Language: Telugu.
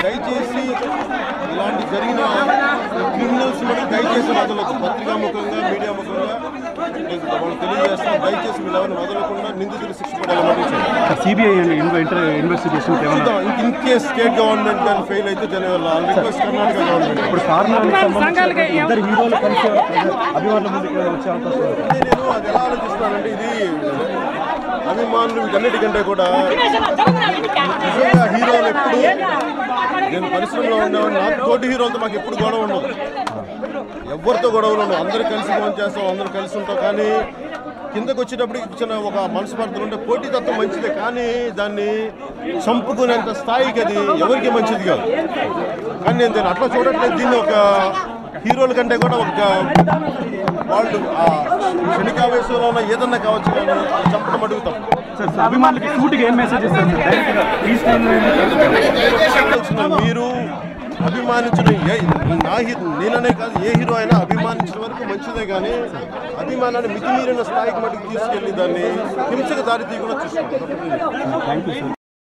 దయచేసి ఇలాంటి జరిగిన క్రిమినల్స్ మటుకు దయచేసి వదలొచ్చు. పత్రికా ముఖంగా మీడియా ముఖంగా వాళ్ళు తెలియజేస్తాం. దయచేసి వీళ్ళని వదలకుండా నిందితులు శిక్ష పడాలని CBI investigation in case state government కానీ ఫెయిల్ అయితే జనవరి రిక్వెస్ట్ కర్ణాటక గవర్నమెంట్ ఇప్పుడు ఇద్దరు హీరోలు కలిసి అభిమానుల ముందుకు వచ్చే అవకాశం. నేను అది ఎలా ఆలోచిస్తున్నానంటే ఇది అభిమానులు వీటన్నిటికంటే కూడా నిజంగా హీరోలు ఎప్పుడు నేను పరిశ్రమలో ఉన్నాను. నాకు తోటి హీరోలతో మాకు ఎప్పుడు గొడవ ఉండదు, ఎవరితో గొడవలు ఉండవు. అందరూ కలిసి ఫోన్ చేస్తాం, అందరూ కలిసి ఉంటాం. కానీ కిందకు వచ్చేటప్పుడు ఇచ్చిన ఒక మనస్పర్ధలు ఉంటే పోటీతత్వం మంచిదే, కానీ దాన్ని చంపుకునేంత స్థాయికి అది ఎవరికి మంచిది కాదు. కానీ నేను అట్లా చూడట్లేదు. దీన్ని ఒక హీరోల కంటే కూడా ఒక వాళ్ళు క్షణికావేశంలో ఉన్న ఏదన్నా కావచ్చు కానీ చంపడం అడుగుతాం. అభిమానులకి సూటిగా ఏం మెసేజ్ ఇస్తారు? మీరు అభిమానించిన నేననే కాదు, ఏ హీరో అయినా అభిమానించిన వరకు మంచిదే, కానీ అభిమానాన్ని మితిమీరిన స్థాయికి మటుకు తీసుకెళ్లి దాన్ని హింసకు దారి తీయకుండా చూసుకోండి.